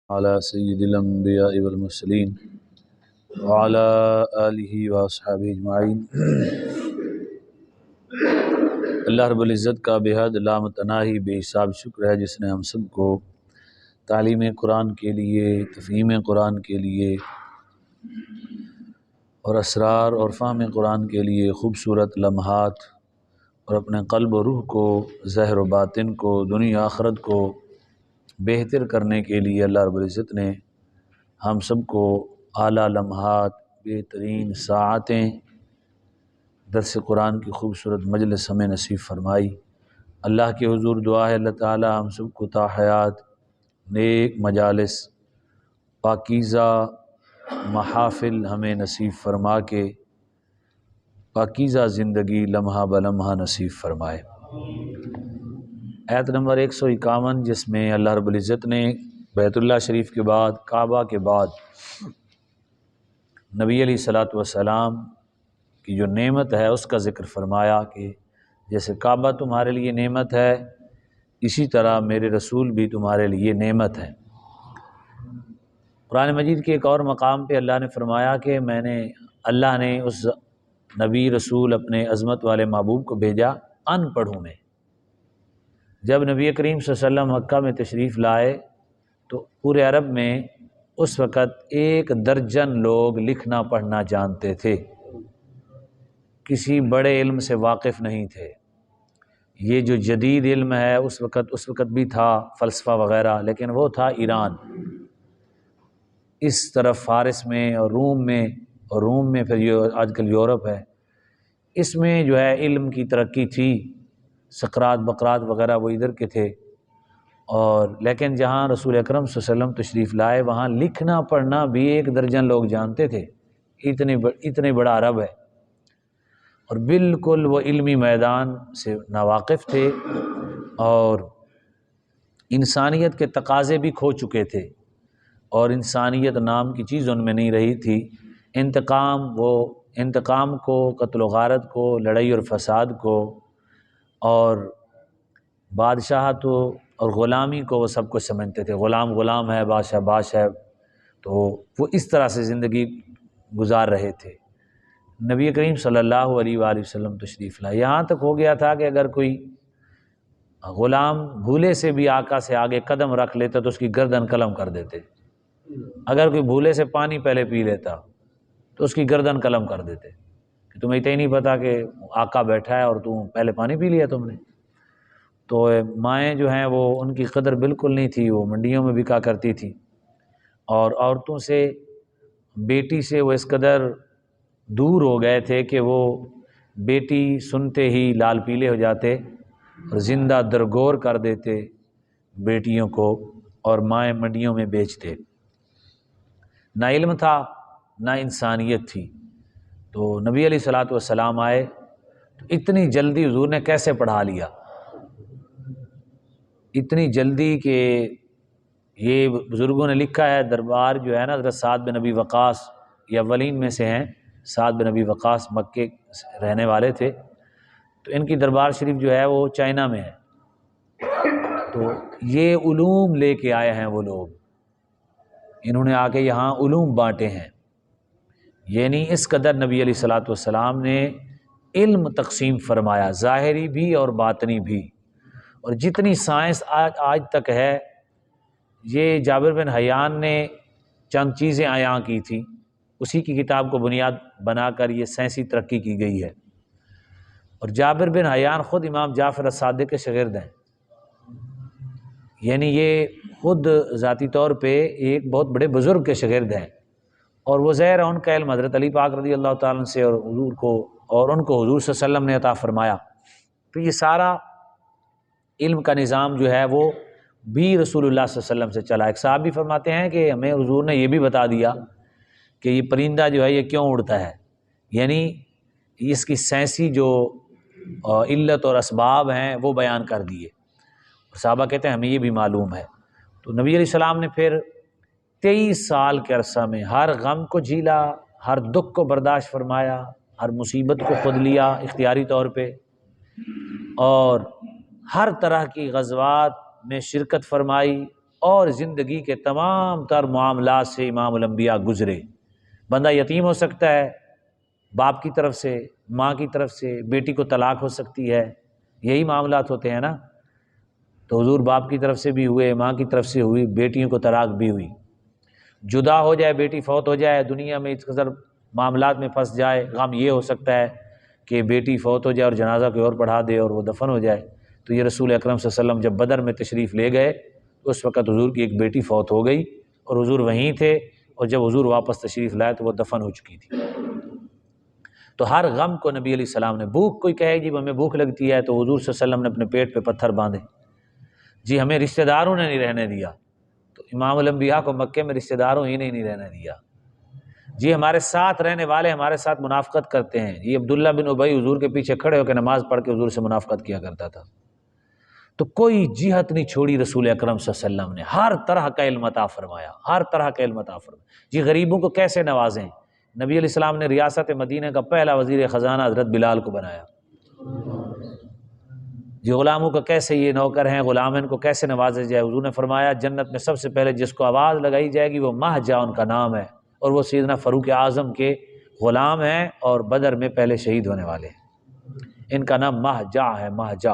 على سید الانبیاء والمرسلین وعلى آلہ واصحابہ اجمعین۔ اللہ رب العزت کا بے حد لامتناہی بے حساب شکر ہے جس نے ہم سب کو تعلیم قرآن کے لیے، تفہیم قرآن کے لیے اور اسرار اور فہم قرآن کے لیے خوبصورت لمحات اور اپنے قلب و روح کو، ظاہر و باطن کو، دنیا آخرت کو بہتر کرنے کے لیے اللہ رب العزت نے ہم سب کو اعلیٰ لمحات، بہترین ساعتیں درس قرآن کی خوبصورت مجلس ہمیں نصیب فرمائی۔ اللہ کے حضور دعا ہے اللہ تعالی ہم سب کو تا حیات نیک مجالس، پاکیزہ محافل ہمیں نصیب فرما کے پاکیزہ زندگی لمحہ بلمحہ نصیب فرمائے۔ آیت نمبر 151 جس میں اللہ رب العزت نے بیت اللہ شریف کے بعد، کعبہ کے بعد نبی علیہ الصلوۃ والسلام کی جو نعمت ہے اس کا ذکر فرمایا کہ جیسے کعبہ تمہارے لیے نعمت ہے اسی طرح میرے رسول بھی تمہارے لیے نعمت ہے۔ قرآن مجید کے ایک اور مقام پہ اللہ نے فرمایا کہ اللہ نے اس نبی رسول اپنے عظمت والے محبوب کو بھیجا ان پڑھوں میں۔ جب نبی کریم صلی اللہ علیہ وسلم مکہ میں تشریف لائے تو پورے عرب میں اس وقت 1 درجن لوگ لکھنا پڑھنا جانتے تھے، کسی بڑے علم سے واقف نہیں تھے۔ یہ جو جدید علم ہے اس وقت بھی تھا، فلسفہ وغیرہ، لیکن وہ تھا ایران، اس طرف فارس میں اور روم میں پھر یہ آج کل یورپ ہے، اس میں جو ہے علم کی ترقی تھی، سقراط بقراط وغیرہ وہ ادھر کے تھے، اور لیکن جہاں رسول اکرم صلی اللہ علیہ وسلم تشریف لائے وہاں لکھنا پڑھنا بھی 1 درجن لوگ جانتے تھے۔ اتنے بڑا عرب ہے اور بالکل وہ علمی میدان سے ناواقف تھے اور انسانیت کے تقاضے بھی کھو چکے تھے اور انسانیت نام کی چیز ان میں نہیں رہی تھی۔ انتقام کو، قتل و غارت کو، لڑائی اور فساد کو اور بادشاہت اور غلامی کو وہ سب کچھ سمجھتے تھے۔ غلام ہے، بادشاہ بادشاہ ہے، تو وہ اس طرح سے زندگی گزار رہے تھے۔ نبی کریم صلی اللہ علیہ وآلہ وسلم تشریف لائے، یہاں تک ہو گیا تھا کہ اگر کوئی غلام بھولے سے بھی آقا سے آگے قدم رکھ لیتا تو اس کی گردن قلم کر دیتے۔ اگر کوئی بھولے سے پانی پہلے پی لیتا تو اس کی گردن قلم کر دیتے کہ تمہیں اتنا ہی نہیں پتا کہ آقا بیٹھا ہے اور تم پہلے پانی پی لیا تم نے۔ تو مائیں جو ہیں وہ ان کی قدر بالکل نہیں تھی، وہ منڈیوں میں بکا کرتی تھی اور عورتوں سے، بیٹی سے وہ اس قدر دور ہو گئے تھے کہ وہ بیٹی سنتے ہی لال پیلے ہو جاتے اور زندہ درگور کر دیتے بیٹیوں کو اور مائیں منڈیوں میں بیچتے۔ نہ علم تھا نہ انسانیت تھی۔ تو نبی علیہ الصلوۃ والسلام آئے تو اتنی جلدی حضور نے کیسے پڑھا لیا، اتنی جلدی کہ یہ بزرگوں نے لکھا ہے، دربار جو ہے نا حضرت سعد بن ابی وقاص یہ اولین میں سے ہیں، سعد بن ابی وقاص مکے رہنے والے تھے، تو ان کی دربار شریف جو ہے وہ چائنا میں ہے۔ تو یہ علوم لے کے آئے ہیں وہ لوگ، انہوں نے آ کے یہاں علوم بانٹے ہیں، یعنی اس قدر نبی علیہ الصلوۃ والسلام نے علم تقسیم فرمایا، ظاہری بھی اور باطنی بھی۔ اور جتنی سائنس آج تک ہے یہ جابر بن حیان نے چند چیزیں عیاں کی تھیں، اسی کی کتاب کو بنیاد بنا کر یہ سائنسی ترقی کی گئی ہے۔ اور جابر بن حیان خود امام جعفر الصادق کے شاگرد ہیں، یعنی یہ خود ذاتی طور پہ ایک بہت بڑے بزرگ کے شاگرد ہیں، اور وہ ظاہر ہے ان کا علم حضرت علی پاک رضی اللہ تعالیٰ عنہ سے اور ان کو حضور صلی اللہ علیہ وسلم نے عطا فرمایا۔ تو یہ سارا علم کا نظام جو ہے وہ بھی رسول اللہ صلی اللہ علیہ وسلم سے چلا۔ ایک صحابی فرماتے ہیں کہ ہمیں حضور نے یہ بھی بتا دیا کہ یہ پرندہ جو ہے یہ کیوں اڑتا ہے، یعنی اس کی سائنسی جو علت اور اسباب ہیں وہ بیان کر دیے۔ صحابہ کہتے ہیں ہمیں یہ بھی معلوم ہے۔ تو نبی علیہ السلام نے پھر 23 سال کے عرصہ میں ہر غم کو جھیلا، ہر دکھ کو برداشت فرمایا، ہر مصیبت کو خود لیا اختیاری طور پہ، اور ہر طرح کی غزوات میں شرکت فرمائی اور زندگی کے تمام تر معاملات سے امام الانبیاء گزرے۔ بندہ یتیم ہو سکتا ہے باپ کی طرف سے، ماں کی طرف سے، بیٹی کو طلاق ہو سکتی ہے، یہی معاملات ہوتے ہیں نا۔ تو حضور باپ کی طرف سے بھی ہوئے، ماں کی طرف سے ہوئی، بیٹیوں کو طلاق بھی ہوئی، جدا ہو جائے، بیٹی فوت ہو جائے، دنیا میں اس قدر معاملات میں پھنس جائے، غم یہ ہو سکتا ہے کہ بیٹی فوت ہو جائے اور جنازہ کوئی اور پڑھا دے اور وہ دفن ہو جائے۔ تو یہ رسول اکرم صلی اللہ علیہ وسلم جب بدر میں تشریف لے گئے تو اس وقت حضور کی ایک بیٹی فوت ہو گئی اور حضور وہیں تھے، اور جب حضور واپس تشریف لائے تو وہ دفن ہو چکی تھی۔ تو ہر غم کو نبی علیہ السلام نے، بھوک کوئی کہے جی ہمیں بھوک لگتی ہے تو حضور صلی اللہ علیہ وسلم نے اپنے پیٹ پہ پتھر باندھے، جی ہمیں رشتہ داروں نے نہیں رہنے دیا، تو امام الانبیاء کو مکے میں رشتہ داروں ہی نے نہیں رہنے دیا، جی ہمارے ساتھ رہنے والے ہمارے ساتھ منافقت کرتے ہیں، یہ عبداللہ بن ابی حضور کے پیچھے کھڑے ہو کے نماز پڑھ کے حضور سے منافقت کیا کرتا تھا۔ تو کوئی جہت نہیں چھوڑی رسول اکرم صلی اللہ علیہ وسلم نے، ہر طرح کا علم عطا فرمایا، ہر طرح کا علم عطا فرمایا۔ جی غریبوں کو کیسے نوازیں، نبی علیہ السلام نے ریاست مدینہ کا پہلا وزیر خزانہ حضرت بلال کو بنایا۔ جی غلاموں کا کیسے، یہ نوکر ہیں غلام، ان کو کیسے نوازا جائے، حضور نے فرمایا جنت میں سب سے پہلے جس کو آواز لگائی جائے گی وہ مہجا ان کا نام ہے، اور وہ سیدنا فاروق اعظم کے غلام ہیں اور بدر میں پہلے شہید ہونے والے ہیں، ان کا نام مہجا ہے، مہجا،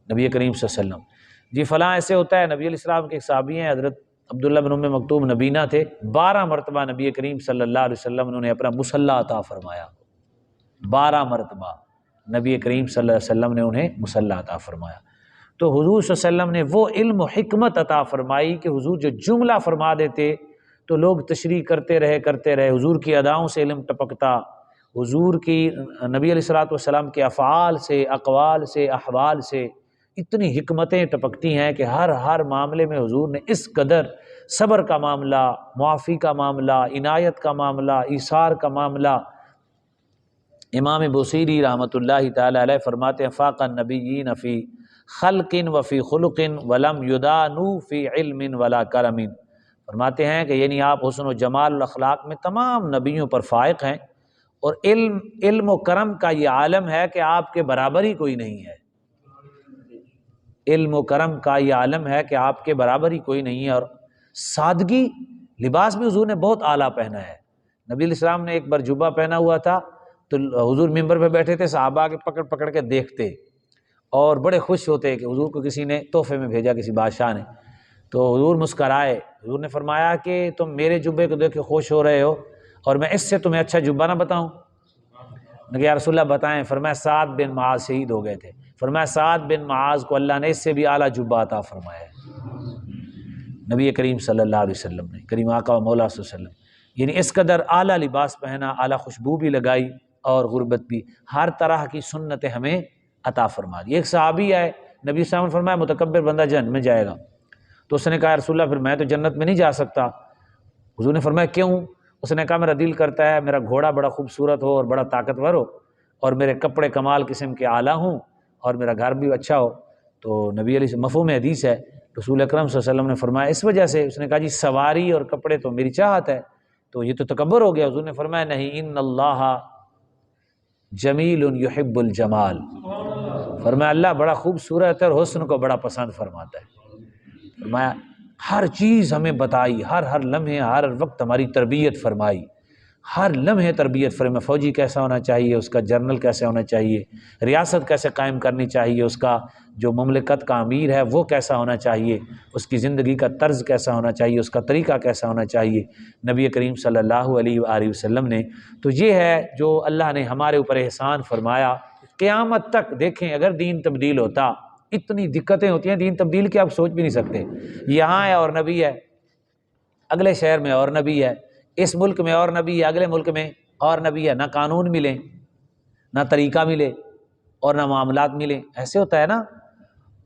نبی کریم صلی اللہ علیہ وسلم۔ جی فلاں ایسے ہوتا ہے، نبی علیہ السلام کے ایک صحابی ہیں حضرت عبداللہ بن ام مکتوم، نبینا تھے، 12 مرتبہ نبی کریم صلی اللہ علیہ وسلم نے انہیں اپنا مصلی عطا فرمایا، 12 مرتبہ نبی کریم صلی اللہ علیہ وسلم نے انہیں مصلی عطا فرمایا۔ تو حضور صلی اللہ علیہ وسلم نے وہ علم و حکمت عطا فرمائی کہ حضور جو جملہ فرما دیتے تو لوگ تشریح کرتے رہے، حضور کی اداؤں سے علم ٹپکتا، حضور کی نبی علیہ الصلوۃ والسلام کے افعال سے، اقوال سے، احوال سے اتنی حکمتیں ٹپکتی ہیں کہ ہر معاملے میں حضور نے اس قدر صبر کا معاملہ، معافی کا معاملہ، عنایت کا معاملہ، ایثار کا معاملہ۔ امام بوصیری رحمۃ اللہ تعالی علیہ فرماتے ہیں فاق النبیین فی خلق وفی خلق ولم یدانوا فی علم ولا کرم، فرماتے ہیں کہ یعنی آپ حسن و جمال الاخلاق میں تمام نبیوں پر فائق ہیں، اور علم و کرم کا یہ عالم ہے کہ آپ کے برابر ہی کوئی نہیں ہے، علم و کرم کا یہ عالم ہے کہ آپ کے برابر ہی کوئی نہیں ہے۔ اور سادگی، لباس بھی حضور نے بہت اعلیٰ پہنا ہے۔ نبی علیہ السلام نے ایک بار جبہ پہنا ہوا تھا تو حضور ممبر پہ بیٹھے تھے، صحابہ کے پکڑ پکڑ کے دیکھتے اور بڑے خوش ہوتے کہ حضور کو کسی نے تحفے میں بھیجا، کسی بادشاہ نے۔ تو حضور مسکرائے، حضور نے فرمایا کہ تم میرے جبے کو دیکھ کے خوش ہو رہے ہو اور میں اس سے تمہیں اچھا جبہ نہ بتاؤں؟ کہ یا رسول اللہ بتائیں۔ فرمایا سعد بن معاذ شہید ہو گئے تھے، فرمایا سعد بن معاذ کو اللہ نے اس سے بھی اعلیٰ جبہ عطا فرمایا ہے، نبی کریم صلی اللہ علیہ وسلم نے، کریم آقا و مولا صلی اللہ علیہ وسلم، یعنی اس قدر اعلیٰ لباس پہنا، اعلیٰ خوشبو بھی لگائی اور غربت بھی، ہر طرح کی سنتیں ہمیں عطا فرما دی۔ ایک صحابی آئے، نبی صلی اللہ علیہ وسلم نے فرمایا متکبر بندہ جنت میں جائے گا، تو اس نے کہا رسول اللہ پھر میں تو جنت میں نہیں جا سکتا۔ حضور نے فرمایا کیوں؟ اس نے کہا میرا دل کرتا ہے میرا گھوڑا بڑا خوبصورت ہو اور بڑا طاقتور ہو، اور میرے کپڑے کمال قسم کے اعلیٰ ہوں، اور میرا گھر بھی اچھا ہو۔ تو نبی علیہ مفہوم حدیث ہے، رسول اکرم صلی اللہ علیہ وسلم نے فرمایا اس وجہ سے، اس نے کہا جی سواری اور کپڑے تو میری چاہت ہے، تو یہ تو تکبر ہو گیا۔ حضور نے فرمایا نہیں، ان اللہ جمیل یحب الجمال، فرمایا اللہ بڑا خوبصورت ہے اور حسن کو بڑا پسند فرماتا ہے۔ فرمایا ہر چیز ہمیں بتائی، ہر لمحے ہر وقت ہماری تربیت فرمائی، ہر لمحے تربیت فرمائی، فوجی کیسا ہونا چاہیے، اس کا جنرل کیسے ہونا چاہیے، ریاست کیسے قائم کرنی چاہیے، اس کا جو مملکت کا امیر ہے وہ کیسا ہونا چاہیے، اس کی زندگی کا طرز کیسا ہونا چاہیے، اس کا طریقہ کیسا ہونا چاہیے، نبی کریم صلی اللہ علیہ وآلہ وسلم نے۔ تو یہ ہے جو اللہ نے ہمارے اوپر احسان فرمایا۔ قیامت تک دیکھیں اگر دین تبدیل ہوتا، اتنی دقتیں ہوتی ہیں دین تبدیل کی آپ سوچ بھی نہیں سکتے، یہاں ہے اور نبی ہے، اگلے شہر میں اور نبی ہے، اس ملک میں اور نبی ہے، اگلے ملک میں اور نبی ہے، نہ قانون ملے، نہ طریقہ ملے اور نہ معاملات ملیں، ایسے ہوتا ہے نا،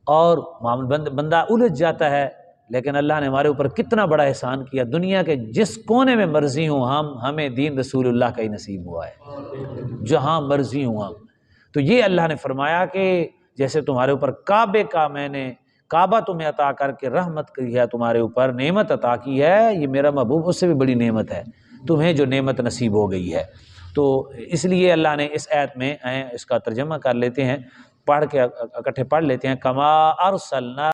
اور بندہ الجھ جاتا ہے۔ لیکن اللہ نے ہمارے اوپر کتنا بڑا احسان کیا، دنیا کے جس کونے میں مرضی ہوں ہمیں دین رسول اللہ کا ہی نصیب ہوا ہے، جہاں مرضی ہوں ہم۔ تو یہ اللہ نے فرمایا کہ جیسے تمہارے اوپر کعبے کا میں نے کعبہ تمہیں عطا کر کے رحمت کی ہے، تمہارے اوپر نعمت عطا کی ہے، یہ میرا محبوب اس سے بھی بڑی نعمت ہے تمہیں جو نعمت نصیب ہو گئی ہے۔ تو اس لیے اللہ نے اس آیت میں اس کا ترجمہ کر لیتے ہیں، پڑھ کے اکٹھے پڑھ لیتے ہیں، کما ارسلنا